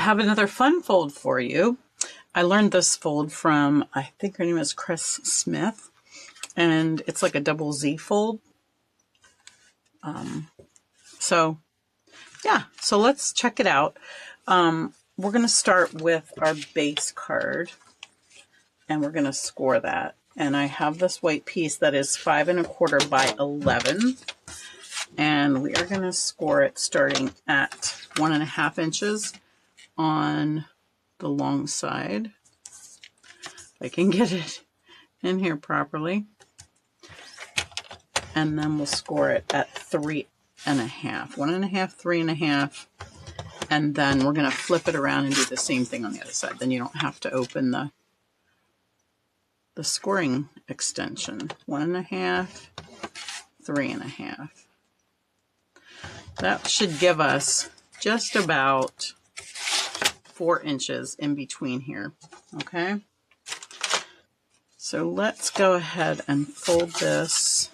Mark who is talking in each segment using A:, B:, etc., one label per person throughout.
A: have another fun fold for you. I learned this fold from, I think her name is Chris Smith, and it's like a double Z fold. So let's check it out. We're going to start with our base card, and we're going to score that. And I have this white piece that is 5 1/4 by 11. And we are going to score it starting at 1.5 inches on the long side. If I can get it in here properly. And then we'll score it at 3 1/2. 1.5, 3 1/2. And then we're going to flip it around and do the same thing on the other side. Then you don't have to open the scoring extension. 1.5, 3 1/2. That should give us just about 4 inches in between here. Okay. So let's go ahead and fold this.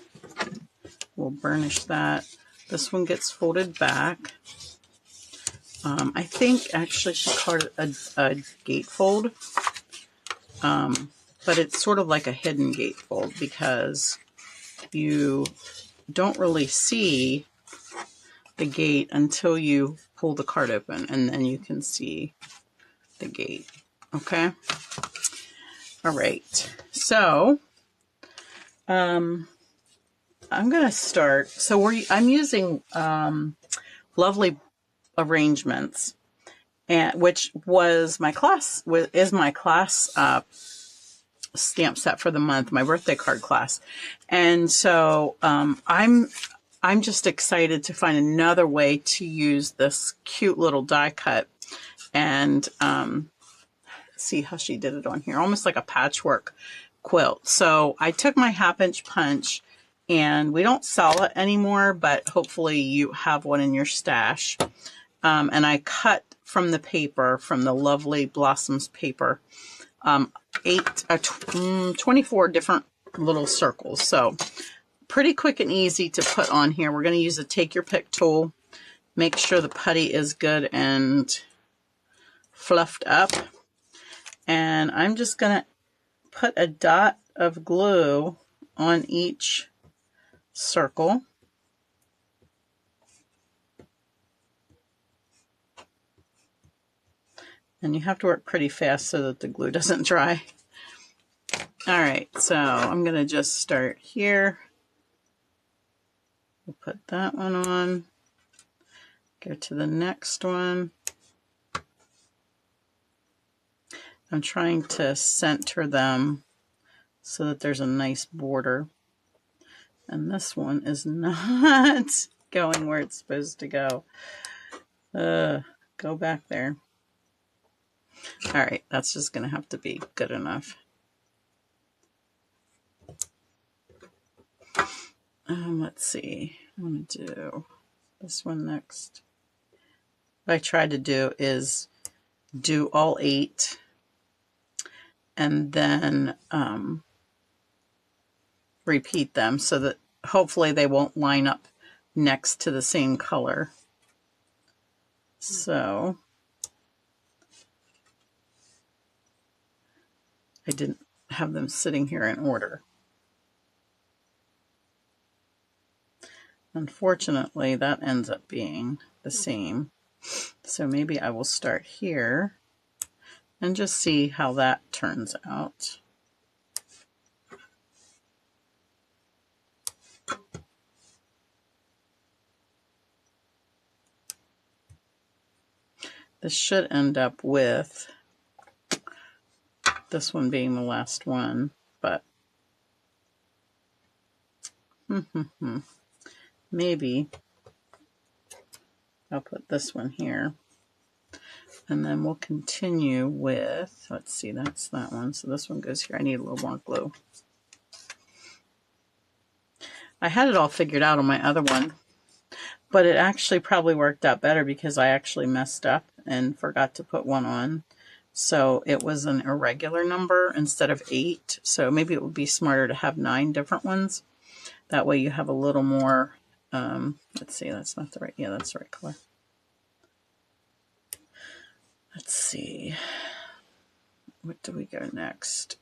A: We'll burnish that. This one gets folded back. I think actually she called it a gatefold, but it's sort of like a hidden gatefold because you don't really see the gate until you pull the card open, and then you can see the gate. Okay. All right. So I'm going to start. So I'm using Lovely Arrangements, and which was my class stamp set for the month, my birthday card class. And so I'm just excited to find another way to use this cute little die cut and see how she did it on here, almost like a patchwork quilt. So I took my 1/2 inch punch, and we don't sell it anymore, but hopefully you have one in your stash. And I cut from the paper, from the Lovely Blossoms paper, 24 different little circles. So pretty quick and easy to put on here. We're going to use a take your pick tool. Make sure the putty is good and fluffed up. And I'm just going to put a dot of glue on each circle. And you have to work pretty fast so that the glue doesn't dry. All right, so I'm going to just start here. We'll put that one on. Go to the next one. I'm trying to center them so that there's a nice border. And this one is not going where it's supposed to go. Go back there. All right, that's just going to have to be good enough. Let's see. I'm going to do this one next. What I tried to do is do all 8 and then repeat them so that hopefully they won't line up next to the same color. So I didn't have them sitting here in order. Unfortunately, that ends up being the same. So maybe I will start here and just see how that turns out. This should end up with this one being the last one, but maybe I'll put this one here. And then we'll continue with, let's see, that's that one. So this one goes here. I need a little more glue. I had it all figured out on my other one, but it actually probably worked out better because I actually messed up and forgot to put one on. So it was an irregular number instead of 8. So maybe it would be smarter to have 9 different ones. That way you have a little more, let's see, that's not the right, yeah, that's the right color. Let's see. What do we go next?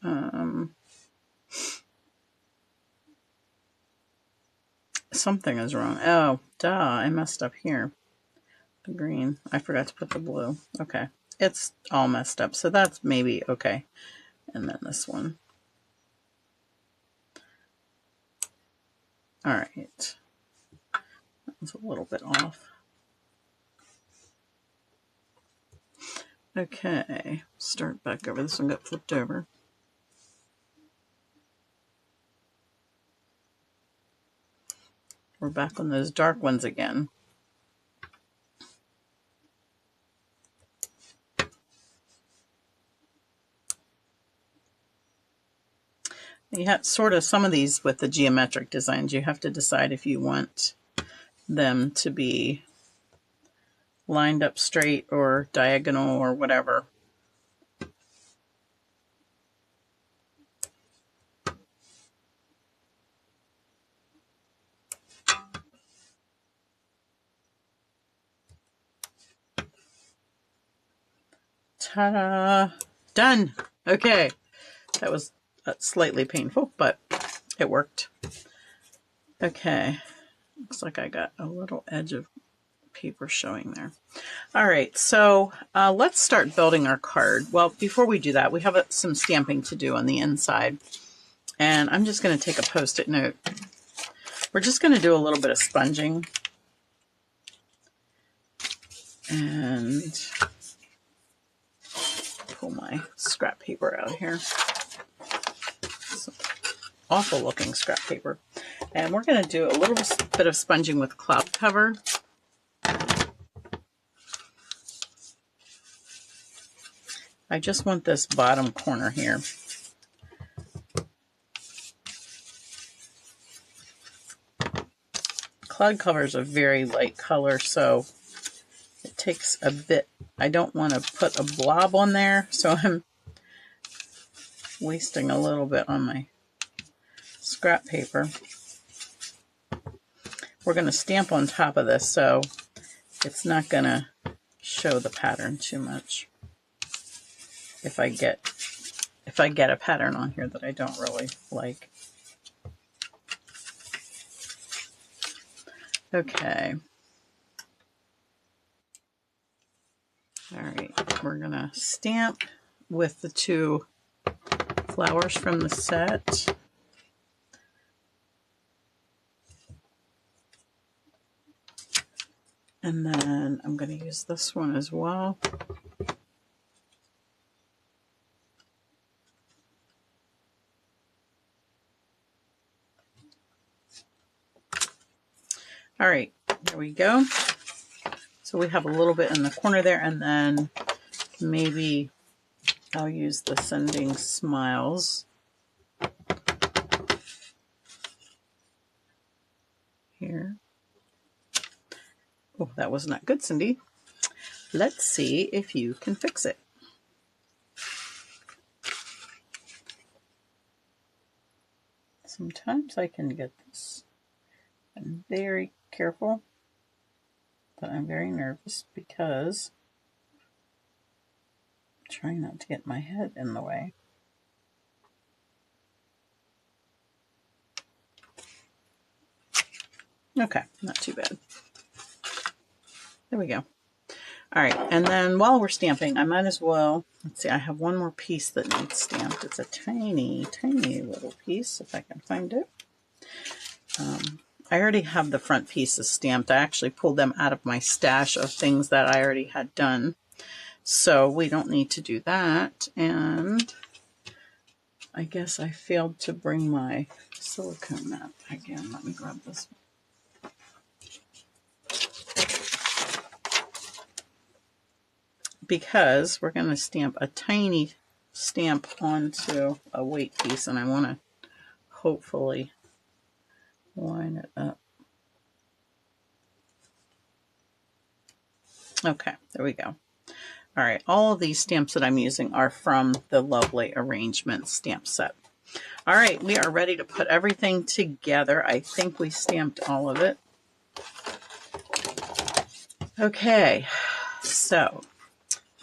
A: Something is wrong. Oh, duh, I messed up here. The green. I forgot to put the blue. Okay. It's all messed up, so that's maybe okay. And then this one. All right. That's a little bit off. Okay. Start back over. This one got flipped over. We're back on those dark ones again. You have sort of some of these with the geometric designs, you have to decide if you want them to be lined up straight or diagonal or whatever. Ta-da! Done! Okay. That was slightly painful, but it worked. Okay. Looks like I got a little edge of paper showing there. All right, so let's start building our card. Well, before we do that, we have some stamping to do on the inside. And I'm just going to take a Post-it note. We're just going to do a little bit of sponging. And pull my scrap paper out here. Some awful looking scrap paper. And we're going to do a little bit of sponging with cloud cover. I just want this bottom corner here. Cloud cover is a very light color, so it takes a bit. I don't want to put a blob on there, so I'm wasting a little bit on my scrap paper. We're going to stamp on top of this, so it's not going to show the pattern too much. If I get a pattern on here that I don't really like. Okay. All right, we're gonna stamp with the two flowers from the set. And then I'm gonna use this one as well. All right, there we go. So we have a little bit in the corner there, and then maybe I'll use the Sending Smiles here. Oh, that was not good, Cindy. Let's see if you can fix it. Sometimes I can get this. I'm very careful, but I'm very nervous because I'm trying not to get my head in the way. Okay, not too bad. There we go. All right, and then while we're stamping, I might as well, let's see, I have one more piece that needs stamped. It's a tiny, tiny little piece, if I can find it. I already have the front pieces stamped. I actually pulled them out of my stash of things that I already had done. So we don't need to do that. And I guess I failed to bring my silicone mat again. Let me grab this one. Because we're going to stamp a tiny stamp onto a weight piece, and I want to hopefully line it up. Okay, there we go. All right, all of these stamps that I'm using are from the Lovely Arrangement stamp set. All right, we are ready to put everything together. I think we stamped all of it. Okay, so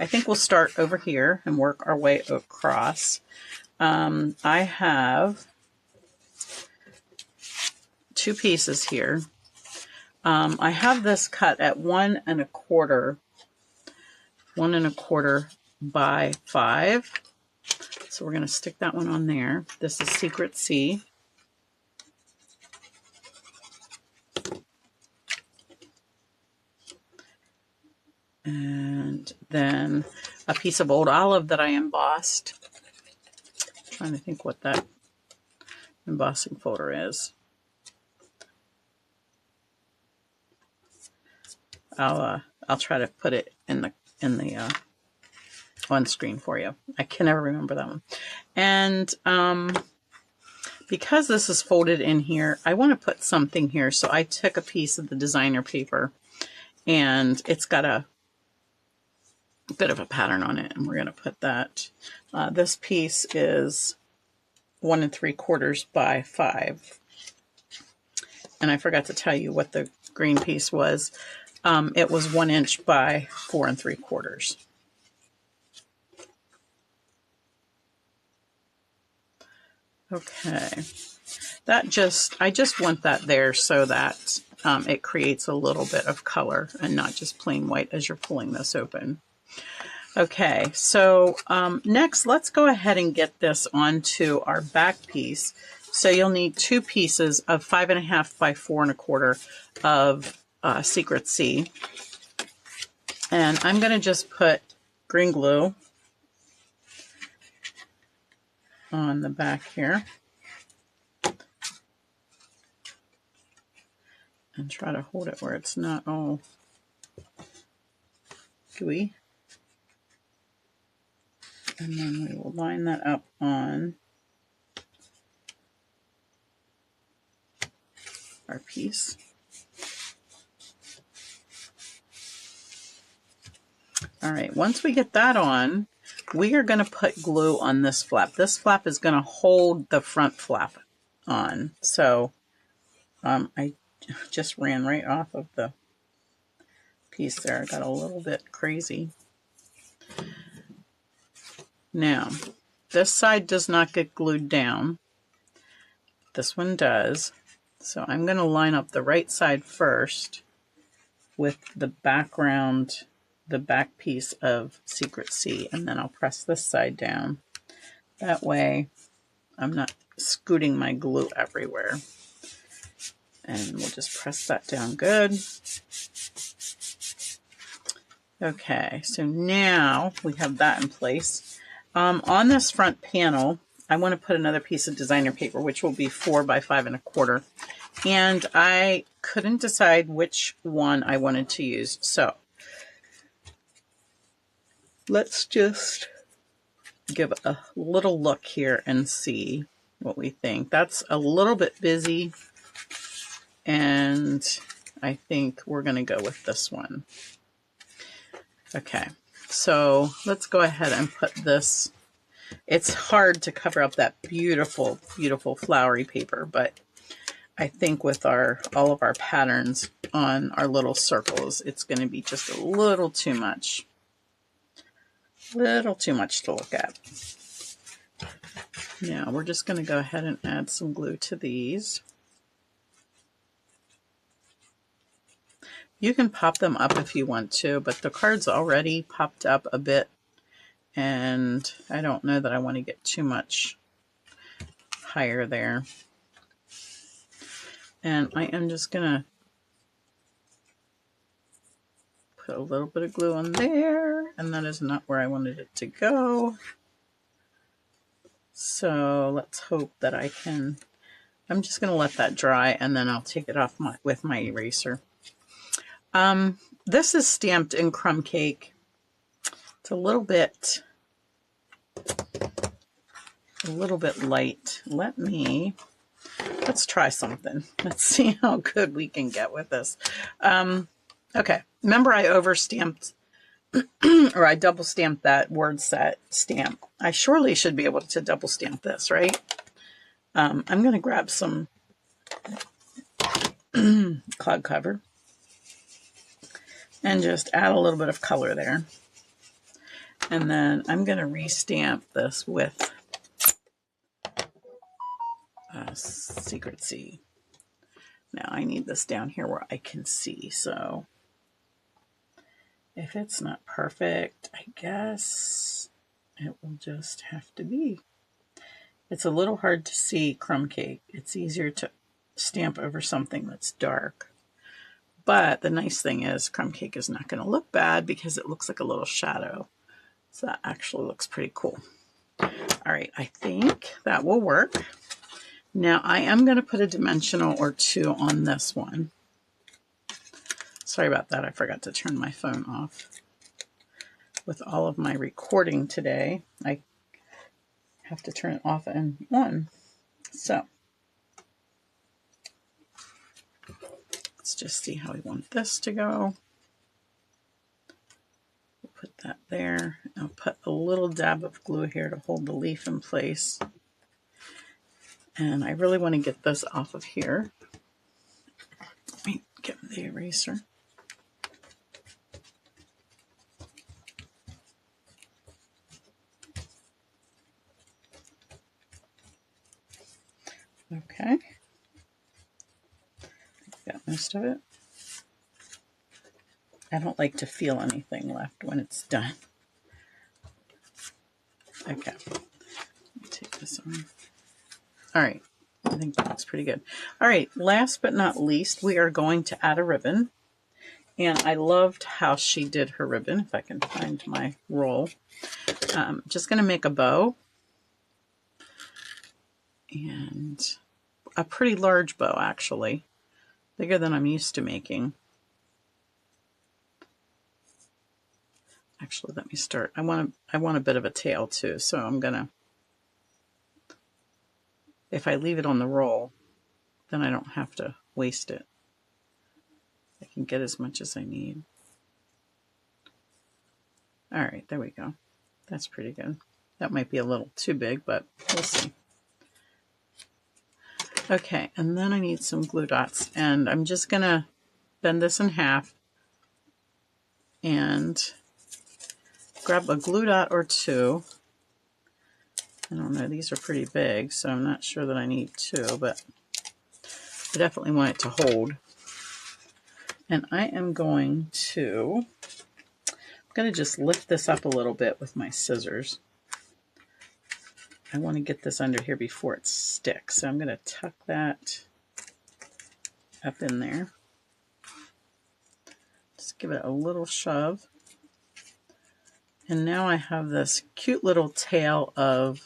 A: I think we'll start over here and work our way across. I have 2 pieces here. I have this cut at 1 1.25 by 5. So we're going to stick that one on there. This is Secret Sea. And then a piece of old olive that I embossed. I'm trying to think what that embossing folder is. I'll try to put it in the on screen for you. I can never remember that one. And because this is folded in here, I want to put something here. So I took a piece of the designer paper, and it's got a bit of a pattern on it, and we're going to put that. This piece is 1 3/4 by 5. And I forgot to tell you what the green piece was. It was 1 inch by 4 3/4. Okay, I just want that there so that it creates a little bit of color and not just plain white as you're pulling this open. Okay, so next let's go ahead and get this onto our back piece. So you'll need 2 pieces of 5.5 by 4 1/4 of Secret Sea. And I'm going to just put green glue on the back here and try to hold it where it's not all gooey. And then we will line that up on our piece. All right, once we get that on, we are going to put glue on this flap. This flap is going to hold the front flap on. So I just ran right off of the piece there. I got a little bit crazy. Now, this side does not get glued down. This one does. So I'm going to line up the right side first with the background, the back piece of Secret Sea, and then I'll press this side down. That way I'm not scooting my glue everywhere. And we'll just press that down good. Okay, so now we have that in place. On this front panel, I want to put another piece of designer paper, which will be 4 by 5 1/4. And I couldn't decide which one I wanted to use. So let's just give a little look here and see what we think. That's a little bit busy, and I think we're going to go with this one. Okay, so let's go ahead and put this. It's hard to cover up that beautiful, beautiful flowery paper, but I think with all of our patterns on our little circles, it's going to be just a little too much. Little too much to look at. Now we're just going to go ahead and add some glue to these. You can pop them up if you want to, but the card's already popped up a bit, and I don't know that I want to get too much higher there. And I am just going to put a little bit of glue on there, and that is not where I wanted it to go. So let's hope that I can, I'm just going to let that dry, and then I'll take it off with my eraser. This is stamped in crumb cake. It's a little bit light. Let's try something. Let's see how good we can get with this. Okay, remember I overstamped or I double stamped that word set stamp. I surely should be able to double stamp this, right? I'm going to grab some cloud cover and just add a little bit of color there. And then I'm going to restamp this with Secret C. Now I need this down here where I can see. So if it's not perfect, I guess it will just have to be. It's a little hard to see crumb cake. It's easier to stamp over something that's dark. But the nice thing is crumb cake is not going to look bad because it looks like a little shadow. So that actually looks pretty cool. All right, I think that will work. Now I am going to put a dimensional or two on this one. Sorry about that. I forgot to turn my phone off. With all of my recording today, I have to turn it off and on. So let's just see how we want this to go. We'll put that there. I'll put a little dab of glue here to hold the leaf in place. And I really want to get this off of here. Let me get the eraser. Okay. Got most of it. I don't like to feel anything left when it's done. Okay. Let me take this on. All right. I think that looks pretty good. All right. Last but not least, we are going to add a ribbon. And I loved how she did her ribbon. If I can find my roll. Just going to make a bow. And a pretty large bow, actually. Bigger than I'm used to making. Actually, let me start. I want a bit of a tail too, so I'm gonna, if I leave it on the roll, then I don't have to waste it. I can get as much as I need. All right, there we go. That's pretty good. That might be a little too big, but we'll see. Okay, and then I need some glue dots, and I'm just gonna bend this in half and grab a glue dot or two. I don't know, these are pretty big, so I'm not sure that I need two, but I definitely want it to hold. And I am going to, just lift this up a little bit with my scissors. I want to get this under here before it sticks, so I'm going to tuck that up in there. Just give it a little shove. And now I have this cute little tail of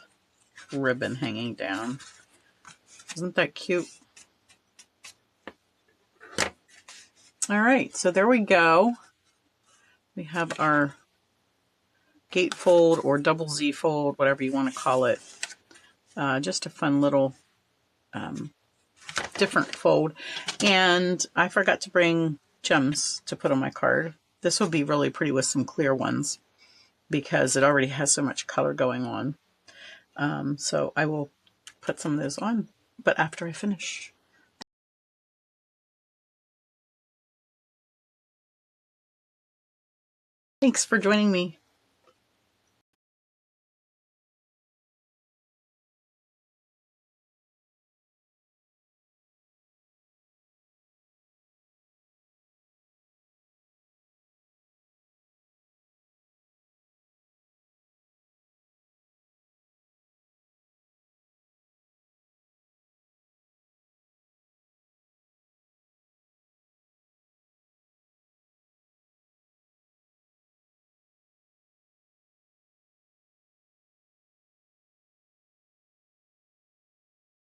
A: ribbon hanging down. Isn't that cute? All right, so there we go. We have our gatefold or double Z fold, whatever you want to call it. Just a fun little different fold. And I forgot to bring gems to put on my card. This will be really pretty with some clear ones because it already has so much color going on. So I will put some of those on, but after I finish. Thanks for joining me.